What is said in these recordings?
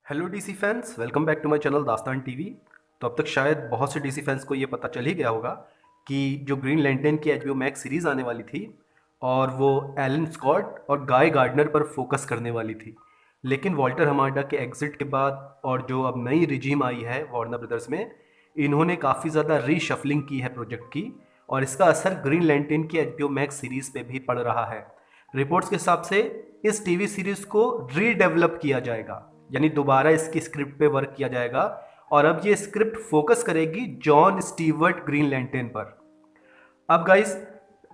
Hello DC fans, welcome back to my channel Dastaan TV. तो अब तक शायद बहुत से डीसी फैंस को ये पता चल ही गया होगा कि जो ग्रीन लैंटर्न की एचबीओ मैक्स सीरीज़ आने वाली थी और वो एलन स्कॉट और गाय गार्डनर पर फोकस करने वाली थी। लेकिन वॉल्टर हमाडा के एग्जिट के बाद और जो अब नई रिजीम आई है वार्नर ब्रदर्स में, इन्होंने काफ़ी ज़्यादा रीशफलिंग की है प्रोजेक्ट की और इसका असर ग्रीन लैंटर्न की एचबीओ मैक्स सीरीज़ पे भी पड़ रहा है। रिपोर्ट्स के हिसाब से इस टीवी सीरीज़ को रीडेवलप किया जाएगा, यानी दोबारा इसकी स्क्रिप्ट पे वर्क किया जाएगा और अब ये स्क्रिप्ट फोकस करेगी जॉन स्टीवर्ट ग्रीन लैंटर्न पर। अब गाइस,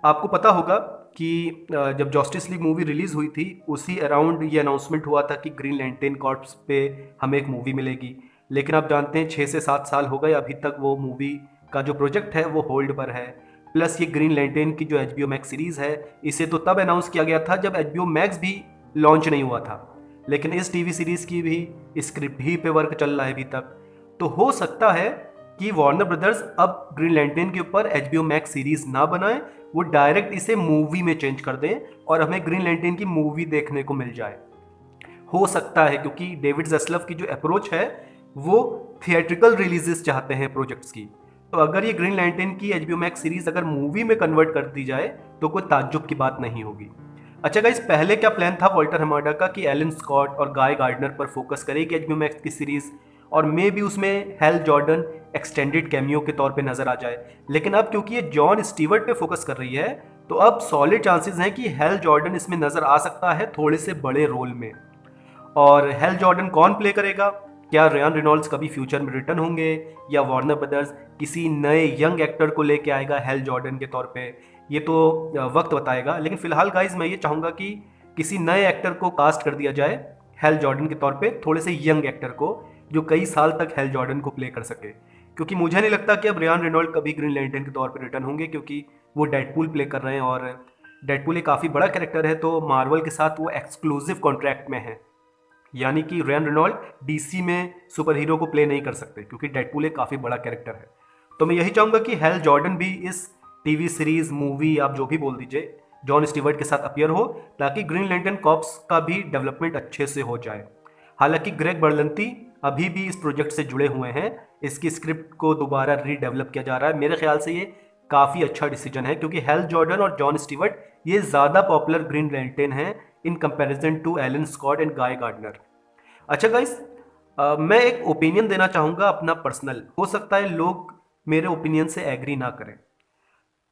आपको पता होगा कि जब जस्टिस लीग मूवी रिलीज हुई थी उसी अराउंड ये अनाउंसमेंट हुआ था कि ग्रीन लैंटर्न कॉर्प्स पे हमें एक मूवी मिलेगी। लेकिन आप जानते हैं 6 से 7 साल हो गए, अभी तक वो मूवी का जो प्रोजेक्ट है वो होल्ड पर है। प्लस ये ग्रीन लैंटर्न की जो एचबीओ मैक्स सीरीज है, इसे तो तब अनाउंस किया गया था जब एचबीओ मैक्स भी लॉन्च नहीं हुआ था, लेकिन इस टीवी सीरीज की भी स्क्रिप्ट ही पे वर्क चल रहा है अभी तक। तो हो सकता है कि वार्नर ब्रदर्स अब ग्रीन लैंटर्न के ऊपर एचबीओ मैक्स सीरीज ना बनाए, वो डायरेक्ट इसे मूवी में चेंज कर दें और हमें ग्रीन लैंटर्न की मूवी देखने को मिल जाए। हो सकता है, क्योंकि डेविड ज़स्लव की जो अप्रोच है वो थिएट्रिकल रिलीजेस चाहते हैं प्रोजेक्ट्स की। तो अगर ये ग्रीन लैंटर्न की एचबीओ मैक्स सीरीज अगर मूवी में कन्वर्ट कर दी जाए तो कोई ताज्जुब की बात नहीं होगी। अच्छा गाइस, पहले क्या प्लान था वॉल्टर हमाडा का कि एलन स्कॉट और गाय गार्डनर पर फोकस करेगी एचबीओ मैक्स की सीरीज और मे भी उसमें हेल जॉर्डन एक्सटेंडेड कैमियो के तौर पे नजर आ जाए। लेकिन अब क्योंकि ये जॉन स्टीवर्ट पे फोकस कर रही है तो अब सॉलिड चांसेस हैं कि हेल जॉर्डन इसमें नजर आ सकता है थोड़े से बड़े रोल में। और हेल जॉर्डन कौन प्ले करेगा? क्या रियान रेनॉल्ड्स कभी फ्यूचर में रिटर्न होंगे या वार्नर ब्रदर्स किसी नए यंग एक्टर को लेके आएगा हेल जॉर्डन के तौर पे? ये तो वक्त बताएगा। लेकिन फिलहाल गाइज मैं ये चाहूँगा कि किसी नए एक्टर को कास्ट कर दिया जाए हेल जॉर्डन के तौर पे, थोड़े से यंग एक्टर को जो कई साल तक हेल जॉर्डन को प्ले कर सके। क्योंकि मुझे नहीं लगता कि अब रियान रेनॉल्ड कभी ग्रीन लैंटर्न के तौर पे रिटर्न होंगे, क्योंकि वो डेडपूल प्ले कर रहे हैं और डेडपूल एक काफ़ी बड़ा कैरेक्टर है, तो मार्वल के साथ वो एक्सक्लूसिव कॉन्ट्रैक्ट में है। यानी कि रियान रेनॉल्ड डीसी में सुपर हीरो को प्ले नहीं कर सकते क्योंकि डेडपूल एक काफ़ी बड़ा कैरेक्टर है। तो मैं यही चाहूँगा कि हेल जॉर्डन भी इस टीवी सीरीज मूवी आप जो भी बोल दीजिए जॉन स्टीवर्ट के साथ अपीयर हो, ताकि ग्रीन लैंटर्न कॉर्प्स का भी डेवलपमेंट अच्छे से हो जाए। हालांकि ग्रेग बर्लंती अभी भी इस प्रोजेक्ट से जुड़े हुए हैं, इसकी स्क्रिप्ट को दोबारा रीडेवलप किया जा रहा है। मेरे ख्याल से ये काफ़ी अच्छा डिसीजन है क्योंकि हेल जॉर्डन और जॉन स्टीवर्ट ये ज़्यादा पॉपुलर ग्रीन लैंटर्न हैं in comparison to Alan Scott and Guy Gardner. अच्छा गाइस, मैं एक ओपिनियन देना चाहूँगा अपना पर्सनल, हो सकता है लोग मेरे ओपिनियन से एग्री ना करें।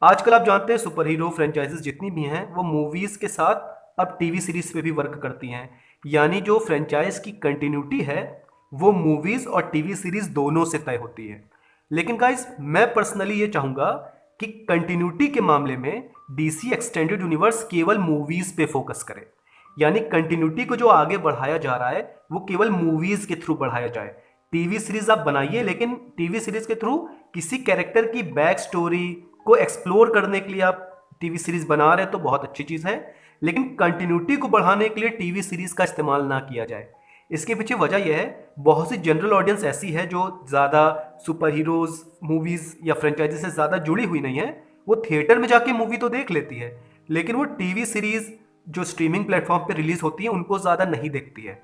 आजकल आप जानते हैं सुपर हीरो फ्रेंचाइजेस जितनी भी हैं वो मूवीज़ के साथ अब टीवी सीरीज पे भी वर्क करती हैं। यानी जो फ्रेंचाइज की कंटिन्यूटी है वो मूवीज़ और टीवी सीरीज दोनों से तय होती है। लेकिन गाइस, मैं पर्सनली ये चाहूँगा कि कंटिन्यूटी के मामले में डीसी एक्सटेंडेड यूनिवर्स केवल मूवीज़ पे फोकस करे। यानी कंटिन्यूटी को जो आगे बढ़ाया जा रहा है वो केवल मूवीज़ के थ्रू बढ़ाया जाए। टीवी सीरीज आप बनाइए, लेकिन टीवी सीरीज के थ्रू किसी कैरेक्टर की बैक स्टोरी को एक्सप्लोर करने के लिए आप टीवी सीरीज बना रहे हैं तो बहुत अच्छी चीज़ है, लेकिन कंटिन्यूटी को बढ़ाने के लिए टीवी सीरीज का इस्तेमाल ना किया जाए। इसके पीछे वजह यह है, बहुत सी जनरल ऑडियंस ऐसी है जो ज़्यादा सुपर हीरोज़ मूवीज़ या फ्रेंचाइजी से ज़्यादा जुड़ी हुई नहीं है। वो थिएटर में जाके मूवी तो देख लेती है, लेकिन वो टीवी सीरीज़ जो स्ट्रीमिंग प्लेटफॉर्म पे रिलीज़ होती है उनको ज़्यादा नहीं देखती है।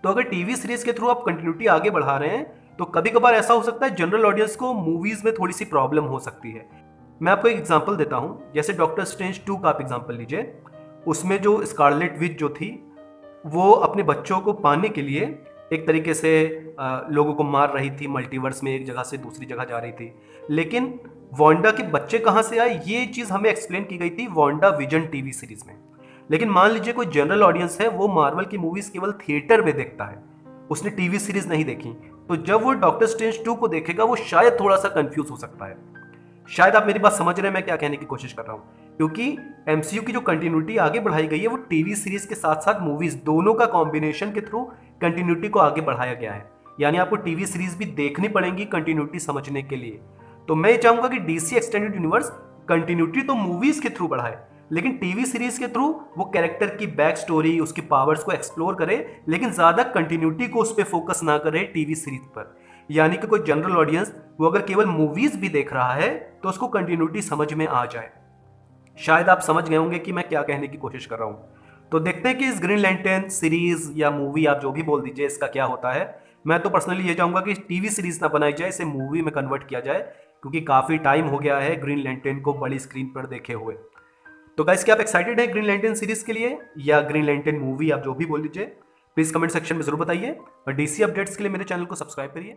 तो अगर टीवी सीरीज के थ्रू आप कंटिन्यूटी आगे बढ़ा रहे हैं तो कभी कभार ऐसा हो सकता है जनरल ऑडियंस को मूवीज में थोड़ी सी प्रॉब्लम हो सकती है। मैं आपको एक एग्जांपल देता हूं, जैसे डॉक्टर स्ट्रेंज 2 का आप एग्जांपल लीजिए। उसमें जो स्कारलेट विच जो थी वो अपने बच्चों को पाने के लिए एक तरीके से लोगों को मार रही थी, मल्टीवर्स में एक जगह से दूसरी जगह जा रही थी। लेकिन वांडा के बच्चे कहाँ से आए ये चीज़ हमें एक्सप्लेन की गई थी वांडा विजन टीवी सीरीज में। लेकिन मान लीजिए कोई जनरल ऑडियंस है, वो मार्वल की मूवीज केवल थिएटर में देखता है, उसने टीवी सीरीज नहीं देखी, तो जब वो डॉक्टर स्ट्रेंज 2 को देखेगा वो शायद थोड़ा सा कंफ्यूज हो सकता है। शायद आप मेरी बात समझ रहे हैं मैं क्या कहने की कोशिश कर रहा हूँ, क्योंकि एमसीयू की जो कंटिन्यूटी आगे बढ़ाई गई है वो टीवी सीरीज के साथ साथ मूवीज दोनों का कॉम्बिनेशन के थ्रू कंटिन्यूटी को आगे बढ़ाया गया है। यानी आपको टीवी सीरीज भी देखनी पड़ेगी कंटिन्यूटी समझने के लिए। तो मैं चाहूंगा कि डीसी एक्सटेंडेड यूनिवर्स कंटिन्यूटी तो मूवीज के थ्रू बढ़ाए, लेकिन टीवी सीरीज के थ्रू वो कैरेक्टर की बैक स्टोरी, उसकी पावर्स को एक्सप्लोर करे, लेकिन ज्यादा कंटिन्यूटी को उस पर फोकस ना करे टीवी सीरीज पर। यानी कि कोई जनरल ऑडियंस वो अगर केवल मूवीज भी देख रहा है तो उसको कंटिन्यूटी समझ में आ जाए। शायद आप समझ गए होंगे कि मैं क्या कहने की कोशिश कर रहा हूं। तो देखते हैं कि इस ग्रीन लैंटर्न सीरीज या मूवी, आप जो भी बोल दीजिए, इसका क्या होता है। मैं तो पर्सनली ये चाहूंगा कि टीवी सीरीज ना बनाई जाए, इसे मूवी में कन्वर्ट किया जाए, क्योंकि काफी टाइम हो गया है ग्रीन लैंटर्न को बड़ी स्क्रीन पर देखे हुए। तो गाइस, क्या आप एक्साइटेड हैं ग्रीन लैंटर्न सीरीज के लिए या ग्रीन लैंटर्न मूवी, आप जो भी बोल दीजिए। प्लीज कमेंट सेक्शन में जरूर बताइए और डीसी अपडेट्स के लिए मेरे चैनल को सब्सक्राइब करिए।